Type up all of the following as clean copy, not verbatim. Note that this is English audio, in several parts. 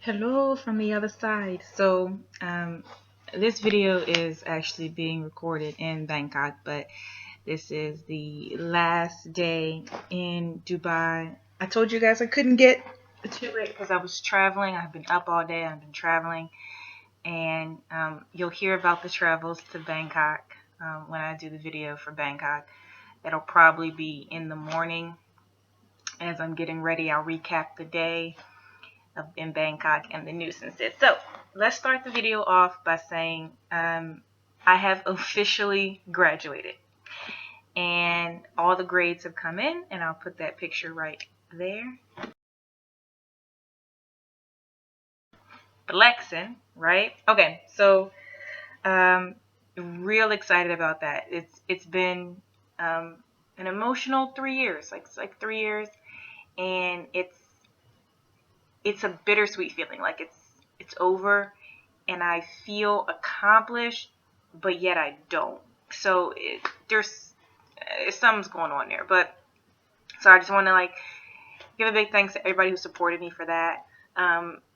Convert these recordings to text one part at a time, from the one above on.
Hello from the other side. This video is actually being recorded in Bangkok, but this is the last day in Dubai. I told you guys I couldn't get to it because I was traveling. I've been up all day. I've been traveling, and you'll hear about the travels to Bangkok when I do the video for Bangkok. It'll probably be in the morning as I'm getting ready. I'll recap the day in Bangkok and the nuisances. So let's start the video off by saying I have officially graduated and all the grades have come in, and I'll put that picture right there. Flexing, right? Okay, so real excited about that. It's been an emotional 3 years, like 3 years, and it's a bittersweet feeling. Like it's over and I feel accomplished, but yet I don't. So there's something's going on there. But so I just want to give a big thanks to everybody who supported me for that.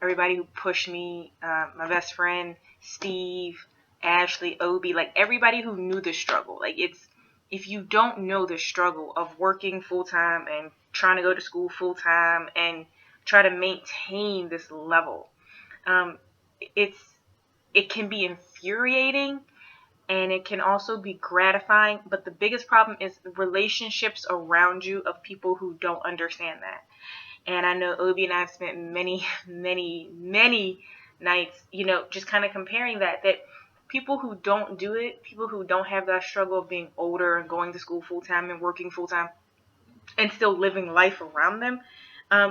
Everybody who pushed me, my best friend Steve, Ashley, Obi, like everybody who knew the struggle. If you don't know the struggle of working full time and trying to go to school full time and try to maintain this level, it's it can be infuriating and it can also be gratifying, but the biggest problem is the relationships around you of people who don't understand that. And I know Obi and I have spent many, many nights, just kind of comparing that people who don't do it, people who don't have that struggle of being older and going to school full time and working full time and still living life around them,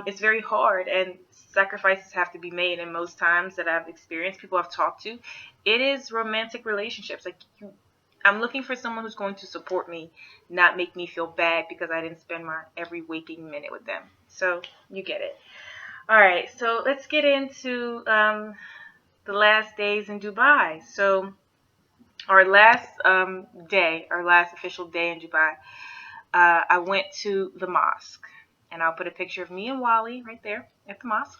it's very hard, and sacrifices have to be made. And most times that I've experienced, people I've talked to, it is romantic relationships. I'm looking for someone who's going to support me, not make me feel bad because I didn't spend my every waking minute with them. So you get it. All right, so let's get into the last days in Dubai. So our last our last official day in Dubai, I went to the mosque, and I'll put a picture of me and Wally right there at the mosque.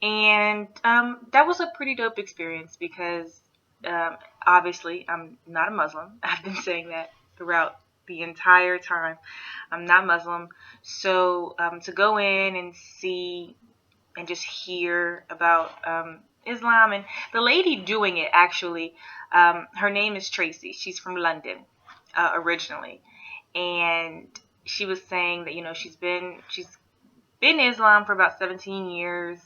And that was a pretty dope experience because obviously I'm not a Muslim. I've been saying that throughout the entire time. I'm not Muslim. So to go in and see and just hear about Islam, and the lady doing it actually, her name is Tracy. She's from London originally. And she was saying that, she's been Islam for about 17 years,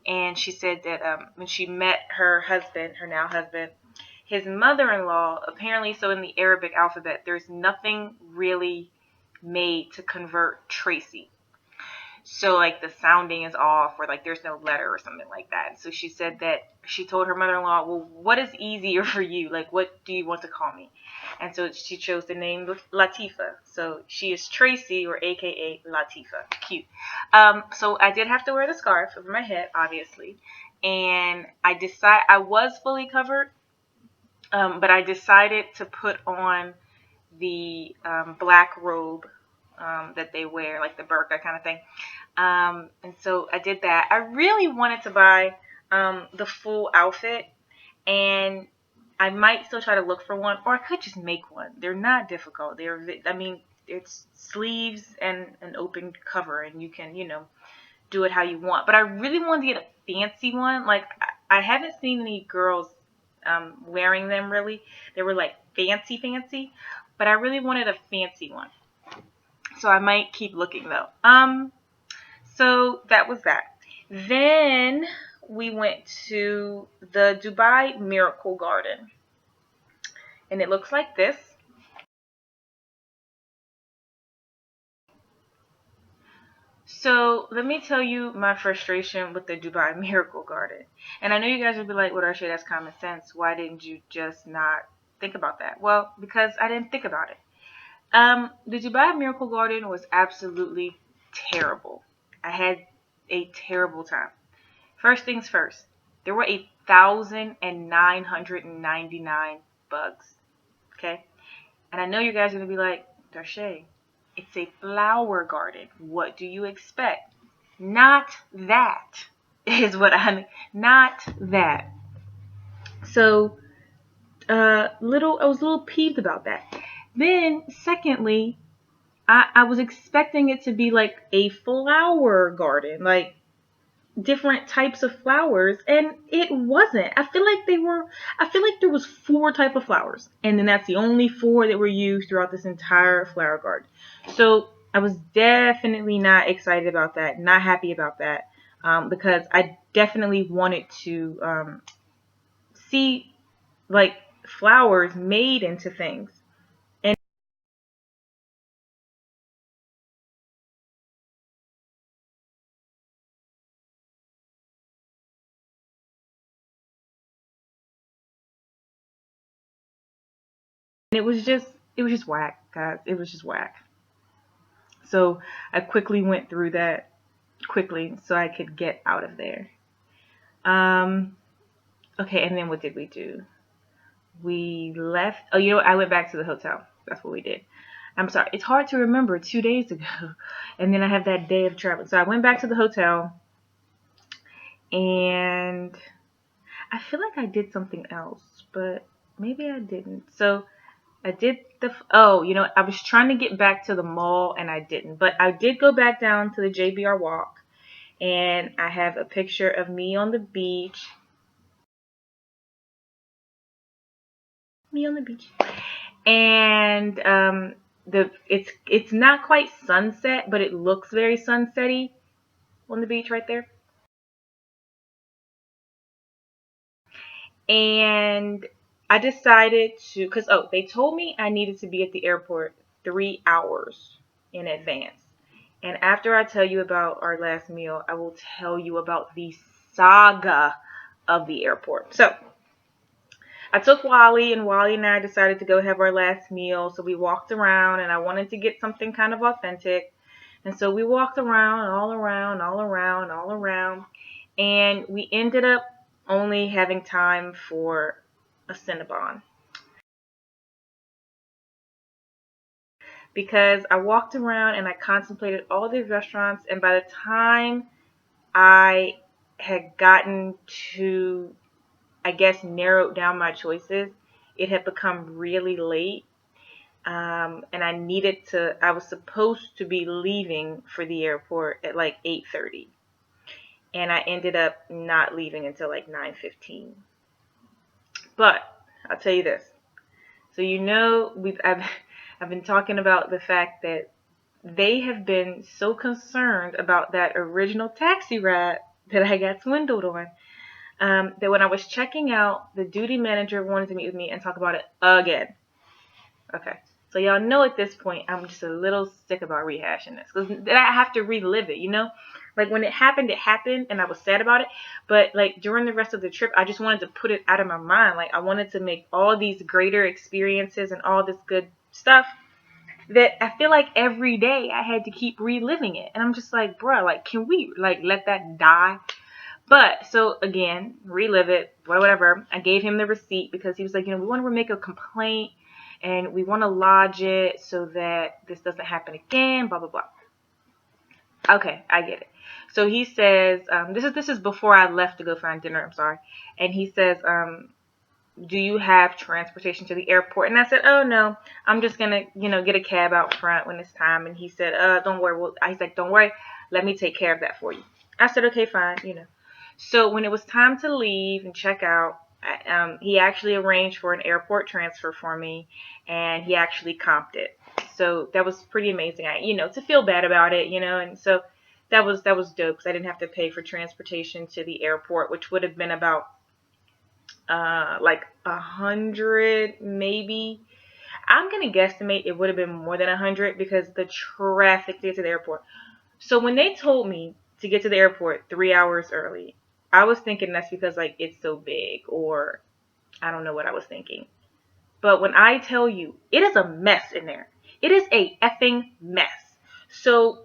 and she said that when she met her husband, her now husband, his mother-in-law, apparently, so in the Arabic alphabet, there's nothing really made to convert Tracy. So the sounding is off, or there's no letter or something like that. So she said that she told her mother-in-law, well, what is easier for you? What do you want to call me? And so she chose the name Latifa. So she is Tracy, or AKA Latifa. Cute. So I did have to wear the scarf over my head, obviously. And I was fully covered, but I decided to put on the black robe that they wear, like the burqa kind of thing. And so I did that. I really wanted to buy the full outfit, and I might still try to look for one, or I could just make one. They're not difficult. It's sleeves and an open cover, and you can, do it how you want. But I really wanted to get a fancy one. I haven't seen any girls wearing them really. They were fancy, but I really wanted a fancy one. So I might keep looking though. So that was that. Then we went to the Dubai Miracle Garden, and it looks like this. So let me tell you my frustration with the Dubai Miracle Garden. And I know you guys would be like, well, Darshea, that's common sense. Why didn't you just not think about that? Well, because I didn't think about it. The Dubai Miracle Garden was absolutely terrible. I had a terrible time. First things first, there were 1,999 bugs. Okay? And I know you guys are going to be like, Darshea, It's a flower garden. What do you expect? Not that is what I mean. Not that. So, I was a little peeved about that. Then, secondly, I was expecting it to be like a flower garden, like different types of flowers, and it wasn't. I feel like there was four type of flowers, and then that's the only four that were used throughout this entire flower garden. So I was definitely not excited about that, not happy about that, because I definitely wanted to see like flowers made into things. And it was just whack, guys. It was just whack. So I quickly went through that quickly so I could get out of there. Um, okay, and then what did we do? We left. Oh, I went back to the hotel. That's what we did. I'm sorry. It's hard to remember 2 days ago. And then I have that day of travel. So I went back to the hotel and I feel like I did something else, but maybe I didn't. So I did I was trying to get back to the mall and I didn't. But I did go back down to the JBR walk and I have a picture of me on the beach. Me on the beach. And it's not quite sunset, but it looks very sunsetty on the beach right there. And I decided to, because they told me I needed to be at the airport 3 hours in advance. And after I tell you about our last meal, I will tell you about the saga of the airport. So I took Wally, and Wally and I decided to go have our last meal. So we walked around, and I wanted to get something kind of authentic. And so we walked around, all around, all around, all around. And we ended up only having time for a Cinnabon. Because I walked around and I contemplated all these restaurants. And by the time I had gotten to, I guess, narrowed down my choices, it had become really late. And I was supposed to be leaving for the airport at like 8:30. And I ended up not leaving until like 9:15. But I'll tell you this. So I've been talking about the fact that they have been so concerned about that original taxi ride that I got swindled on. That when I was checking out, the duty manager wanted to meet with me and talk about it again. Okay. So y'all know at this point, I'm just a little sick about rehashing this. Because then I have to relive it. Like when it happened, and I was sad about it. But like during the rest of the trip, I just wanted to put it out of my mind. Like I wanted to make all these greater experiences and all this good stuff that I feel like every day I had to keep reliving it. And I'm just like, bruh, like, can we like let that die? But so again, relive it, whatever. I gave him the receipt because he was like, we want to make a complaint and we want to lodge it so that this doesn't happen again, blah, blah, blah. Okay, I get it. So he says, this is before I left to go find dinner, I'm sorry. And he says, do you have transportation to the airport? And I said, oh no, I'm just gonna, get a cab out front when it's time. And he said, don't worry. He's like, don't worry, let me take care of that for you. I said, okay, fine. So when it was time to leave and check out, he actually arranged for an airport transfer for me, and he actually comped it. So that was pretty amazing. To feel bad about it, and so that was dope because I didn't have to pay for transportation to the airport, which would have been about like 100 maybe. I'm gonna guesstimate it would have been more than 100 because the traffic to get to the airport. So when they told me to get to the airport 3 hours early, I was thinking that's because like it's so big, or I don't know what I was thinking. But when I tell you, it is a mess in there. It is a effing mess. So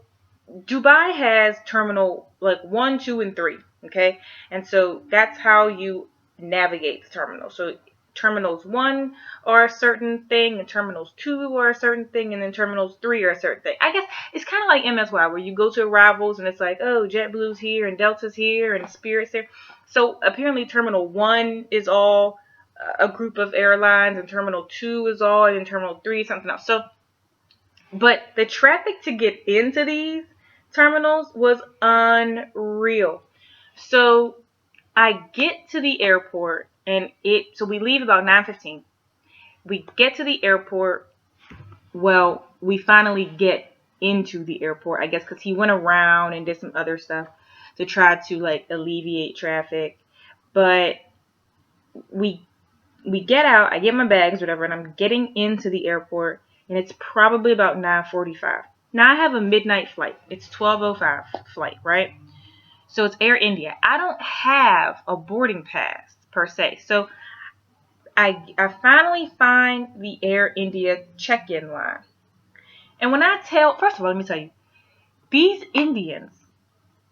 Dubai has terminal like 1, 2, and 3. Okay, and so that's how you navigate the terminal. So terminals 1 are a certain thing, and terminals 2 are a certain thing, and then terminals 3 are a certain thing. I guess it's kind of like MSY, where you go to arrivals and it's like, oh, JetBlue's here and Delta's here and Spirit's here. So apparently terminal 1 is all a group of airlines, and terminal 2 is all, and then terminal 3 is something else. So, but the traffic to get into these terminals was unreal. So I get to the airport, and so we leave about 9:15. We get to the airport. Well, we finally get into the airport, I guess, because he went around and did some other stuff to try to like alleviate traffic. But we get out. I get my bags, whatever, and I'm getting into the airport, and it's probably about 9:45. Now I have a midnight flight. It's 12:05 flight, right? So it's Air India. I don't have a boarding pass per se. So I finally find the Air India check-in line. And when first of all, let me tell you, these Indians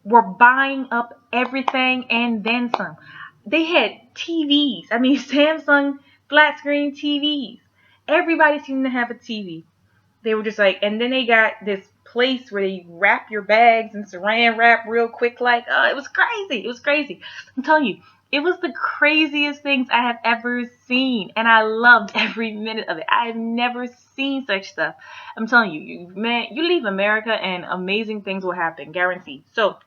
were buying up everything and then some. They had TVs. I mean, Samsung flat screen TVs. Everybody seemed to have a TV. They were just like, and then they got this place where they wrap your bags in saran wrap real quick. Like, oh, it was crazy. It was crazy. I'm telling you, it was the craziest things I have ever seen. And I loved every minute of it. I have never seen such stuff. I'm telling you, man, you leave America and amazing things will happen. Guaranteed. So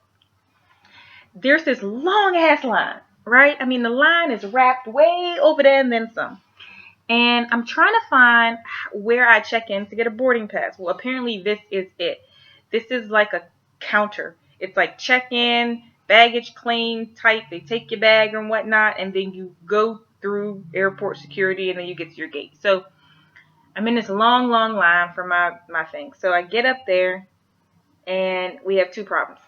there's this long ass line, right? I mean, the line is wrapped way over there and then some. And I'm trying to find where I check in to get a boarding pass. Well, apparently this is it. This is like a counter. It's like check in, baggage claim type. They take your bag and whatnot, and then you go through airport security, and then you get to your gate. So I'm in this long, long line for my thing. So I get up there, and we have two problems.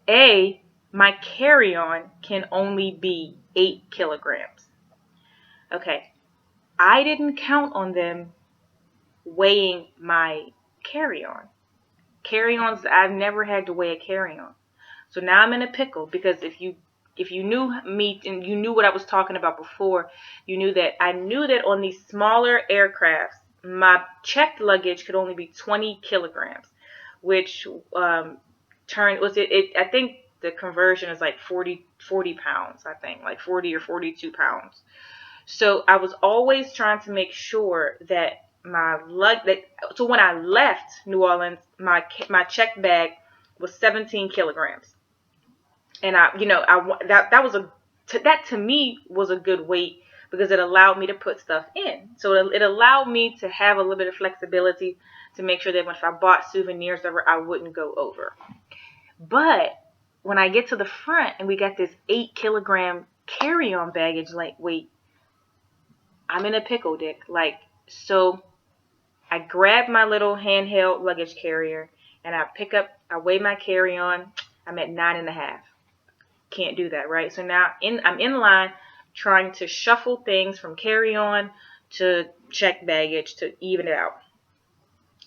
A, my carry-on can only be 8 kilograms. Okay. I didn't count on them weighing my carry-on. Carry-ons, I've never had to weigh a carry-on. So now I'm in a pickle, because if you knew me and you knew what I was talking about before, you knew that I knew that on these smaller aircrafts, my checked luggage could only be 20 kilograms, which I think the conversion is like 40 pounds, I think, like 40 or 42 pounds. So I was always trying to make sure that so when I left New Orleans, my checked bag was 17 kilograms. And that to me was a good weight, because it allowed me to put stuff in. So it allowed me to have a little bit of flexibility to make sure that if I bought souvenirs, I wouldn't go over. But when I get to the front and we got this 8 kilogram carry-on baggage weight, I'm in a pickle, Dick. So I grab my little handheld luggage carrier, and I weigh my carry-on. I'm at 9.5. Can't do that, right? So now I'm in line trying to shuffle things from carry-on to check baggage to even it out.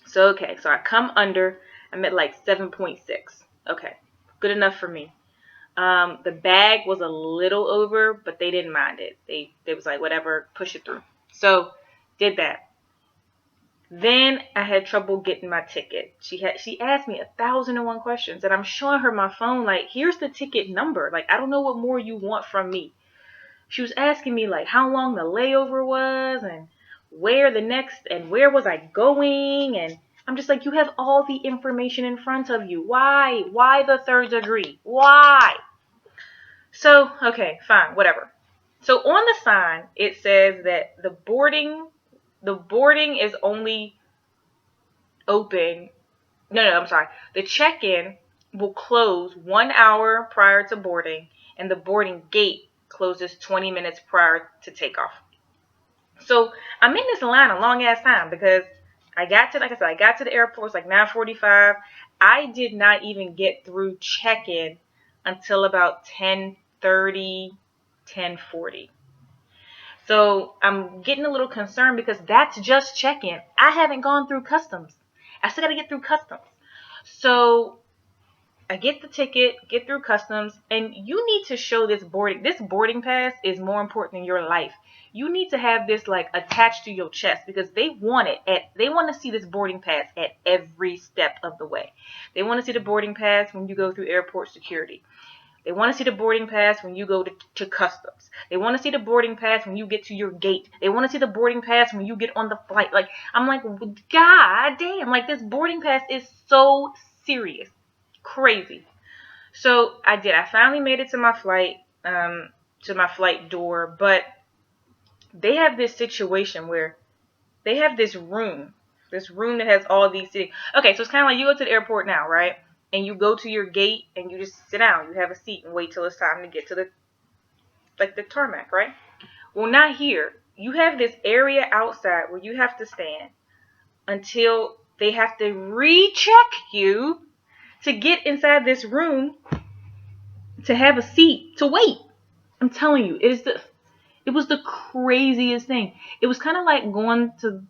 So, okay, so I come under. I'm at like 7.6. Okay, good enough for me. The bag was a little over, but they didn't mind it. They was like, whatever, push it through. So did that. Then I had trouble getting my ticket. She asked me 1,001 questions, and I'm showing her my phone like, here's the ticket number. Like, I don't know what more you want from me. She was asking me like how long the layover was, and where was I going, and I'm just like, you have all the information in front of you. Why the third degree? Why? So, okay, fine, whatever. So on the sign, it says that the boarding is only open. No, I'm sorry. The check-in will close 1 hour prior to boarding, and the boarding gate closes 20 minutes prior to takeoff. So I'm in this line a long ass time, because I got to the airport. It's like 9:45. I did not even get through check-in until about 10:30, 10:40. So I'm getting a little concerned, because that's just check-in. I haven't gone through customs. I still got to get through customs. So I get the ticket, get through customs, and you need to show this boarding pass is more important in your life. You need to have this like attached to your chest because they want they want to see this boarding pass at every step of the way. They want to see the boarding pass when you go through airport security. They want to see the boarding pass when you go to customs. They want to see the boarding pass when you get to your gate. They want to see the boarding pass when you get on the flight. Like, I'm like, God damn, like this boarding pass is so serious. Crazy. So I did. I finally made it to my flight door, but they have this situation where they have this room that has all these things. Okay, so it's kind of like you go to the airport now, right? And you go to your gate and you just sit down. You have a seat and wait till it's time to get to the tarmac, right? Well, not here. You have this area outside where you have to stand until they have to recheck you to get inside this room to have a seat to wait. I'm telling you, it was the craziest thing. It was kind of like going to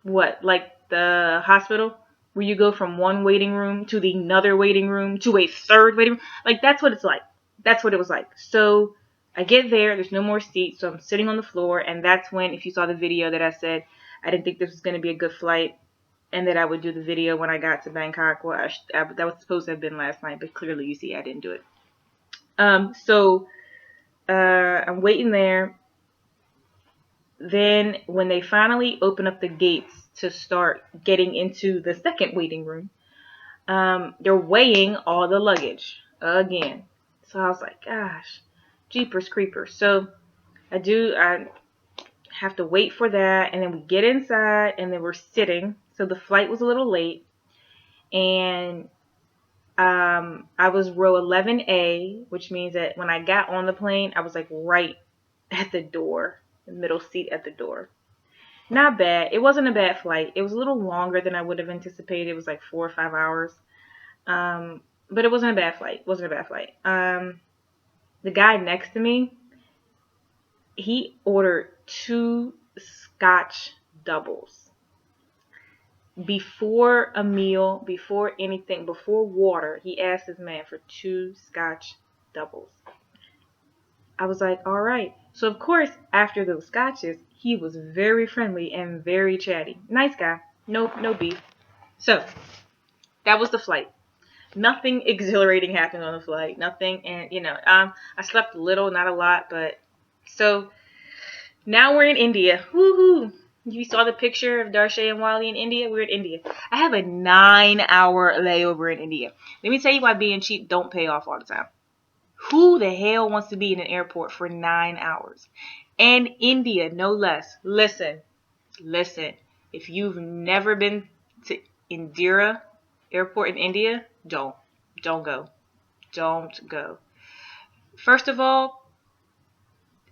like the hospital where you go from one waiting room to the another waiting room to a third waiting room. Like that's what it's like. That's what it was like. So I get there, there's no more seats, so I'm sitting on the floor, and that's when, if you saw the video that I said I didn't think this was going to be a good flight, and that I would do the video when I got to Bangkok. Well, that was supposed to have been last night, but clearly you see I didn't do it. So I'm waiting there. Then when they finally open up the gates to start getting into the second waiting room, they're weighing all the luggage again. So I was like, gosh, jeepers creepers. So I have to wait for that, and then we get inside, and then we're sitting. So the flight was a little late, and I was row 11A, which means that when I got on the plane, I was like right at the door, the middle seat at the door. Not bad. It wasn't a bad flight. It was a little longer than I would have anticipated. It was like 4 or 5 hours. But it wasn't a bad flight. The guy next to me, he ordered 2 Scotch doubles. Before a meal, before anything, before water, he asked his man for 2 Scotch doubles. I was like, all right. So, of course, after those scotches, he was very friendly and very chatty. Nice guy. No beef. So, that was the flight. Nothing exhilarating happened on the flight. Nothing. And, I slept a little, not a lot. But, so, now we're in India. Woohoo! You saw the picture of Darshea and Wally in India? We're in India. I have a 9-hour layover in India. Let me tell you why being cheap don't pay off all the time. Who the hell wants to be in an airport for 9 hours? And India, no less. Listen. If you've never been to Indira Airport in India, don't go. Don't go. First of all,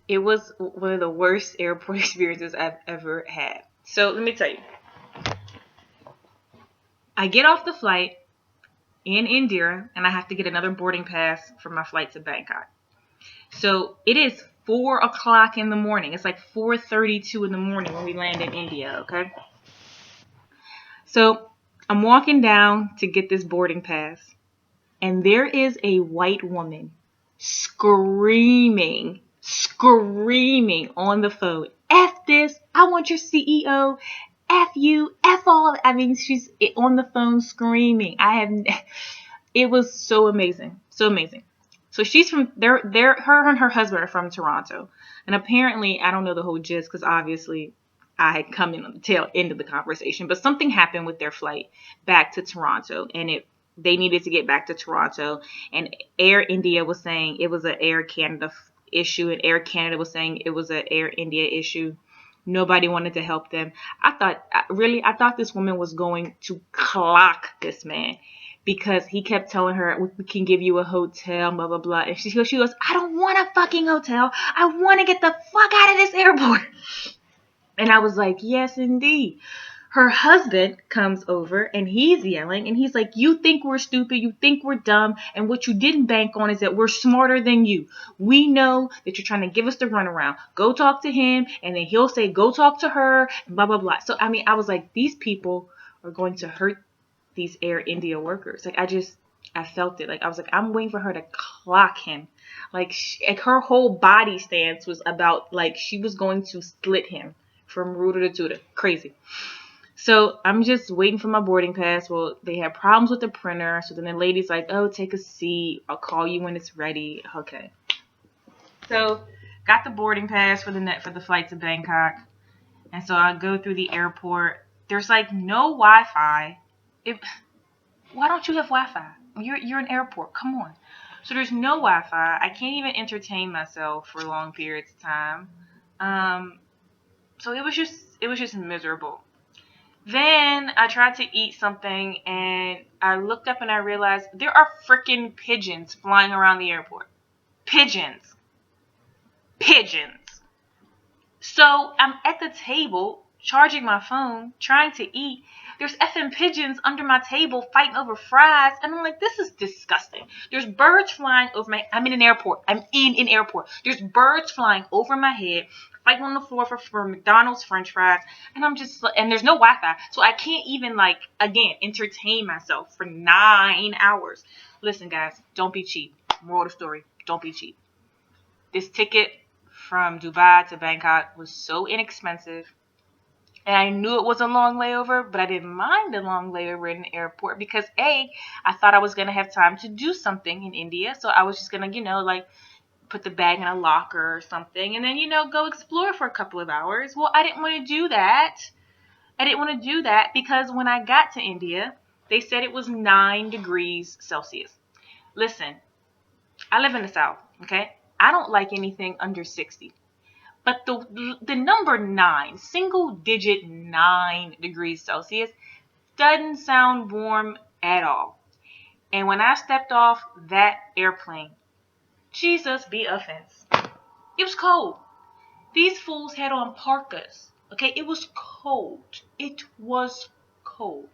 it was one of the worst airport experiences I've ever had. So let me tell you. I get off the flight in Indira, and I have to get another boarding pass for my flight to Bangkok. So it is 4 o'clock in the morning. It's like 4:32 in the morning when we land in India, okay? So I'm walking down to get this boarding pass, and there is a white woman screaming on the phone. F this, I want your CEO. F you, F all. I mean, she's on the phone screaming. It was so amazing. So amazing. So she's from her and her husband are from Toronto. And apparently, I don't know the whole gist because obviously I had come in on the tail end of the conversation, but something happened with their flight back to Toronto, and they needed to get back to Toronto, and Air India was saying it was an Air Canada issue, and Air Canada was saying it was an Air India issue. Nobody wanted to help them. I thought this woman was going to clock this man because he kept telling her, we can give you a hotel, blah, blah, blah. And she goes, I don't want a fucking hotel. I want to get the fuck out of this airport. And I was like, yes, indeed. Her husband comes over and he's yelling and he's like, you think we're stupid, you think we're dumb, and what you didn't bank on is that we're smarter than you. We know that you're trying to give us the runaround. Go talk to him, and then he'll say, go talk to her, and blah, blah, blah. So, I mean, I was like, these people are going to hurt these Air India workers. Like, I felt it. Like I was like, I'm waiting for her to clock him. Like her whole body stance was about like she was going to split him from rooter to tutor. Crazy. So I'm just waiting for my boarding pass. Well, they had problems with the printer. So then the lady's like, oh, take a seat. I'll call you when it's ready. Okay. So got the boarding pass for the flight to Bangkok. And so I go through the airport. There's like no Wi-Fi. Why don't you have Wi-Fi? You're an airport. Come on. So there's no Wi-Fi. I can't even entertain myself for long periods of time. So it was just miserable. Then I tried to eat something and I looked up and I realized there are freaking pigeons flying around the airport. Pigeons. Pigeons. So I'm at the table charging my phone, trying to eat. There's effing pigeons under my table fighting over fries. And I'm like, this is disgusting. There's birds flying over I'm in an airport. I'm in an airport. There's birds flying over my head, fighting on the floor for McDonald's French fries. And and there's no Wi-Fi. So I can't even again, entertain myself for 9 hours. Listen, guys, don't be cheap. Moral of the story, don't be cheap. This ticket from Dubai to Bangkok was so inexpensive. And I knew it was a long layover, but I didn't mind the long layover in the airport because I thought I was going to have time to do something in India. So I was just going to, put the bag in a locker or something and then, go explore for a couple of hours. Well, I didn't want to do that. I didn't want to do that because when I got to India, they said it was 9 degrees Celsius. Listen, I live in the South, okay? I don't like anything under 60. But the number 9, single digit 9 degrees Celsius, doesn't sound warm at all. And when I stepped off that airplane, Jesus be offense. It was cold. These fools had on parkas. Okay, it was cold. It was cold.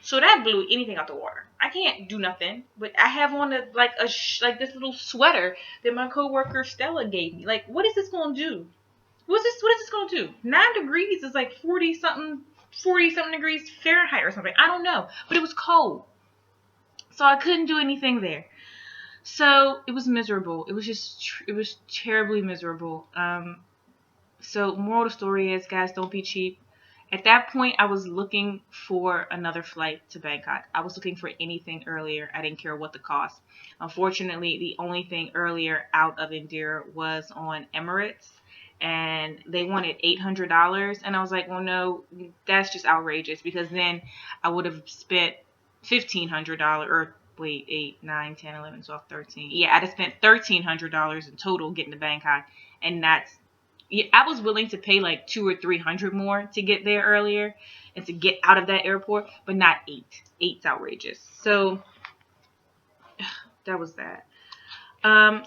So that blew anything out the water. I can't do nothing, but I have on this little sweater that my coworker Stella gave me. Like, what is this gonna do? What is this gonna do? 9 degrees is like 40 something degrees Fahrenheit or something. I don't know, but it was cold, so I couldn't do anything there. So it was miserable. It was terribly miserable. So moral of the story is, guys, don't be cheap. At that point, I was looking for another flight to Bangkok. I was looking for anything earlier. I didn't care what the cost. Unfortunately, the only thing earlier out of India was on Emirates, and they wanted $800. And I was like, well, no, that's just outrageous because then I would have spent $1,500 or wait, 8, 9, 10, 11, 12, 13. Yeah, I'd have spent $1,300 in total getting to Bangkok, and I was willing to pay like 200 or 300 more to get there earlier and to get out of that airport, but not 8. 8's outrageous. So that was that.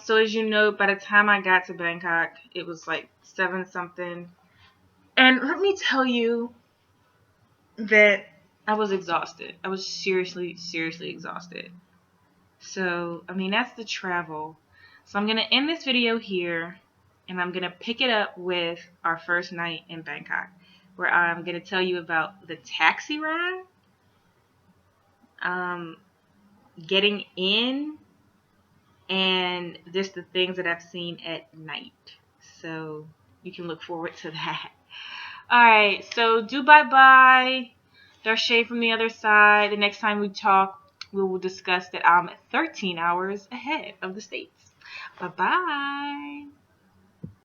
So as you know, by the time I got to Bangkok, it was like 7 something. And let me tell you that I was exhausted. I was seriously, seriously exhausted. So, I mean, that's the travel. So I'm going to end this video here, and I'm going to pick it up with our first night in Bangkok, where I'm going to tell you about the taxi ride, getting in, and just the things that I've seen at night. So you can look forward to that. Alright, so do bye-bye. Darshea from the other side. The next time we talk, we will discuss that I'm 13 hours ahead of the States. Bye-bye.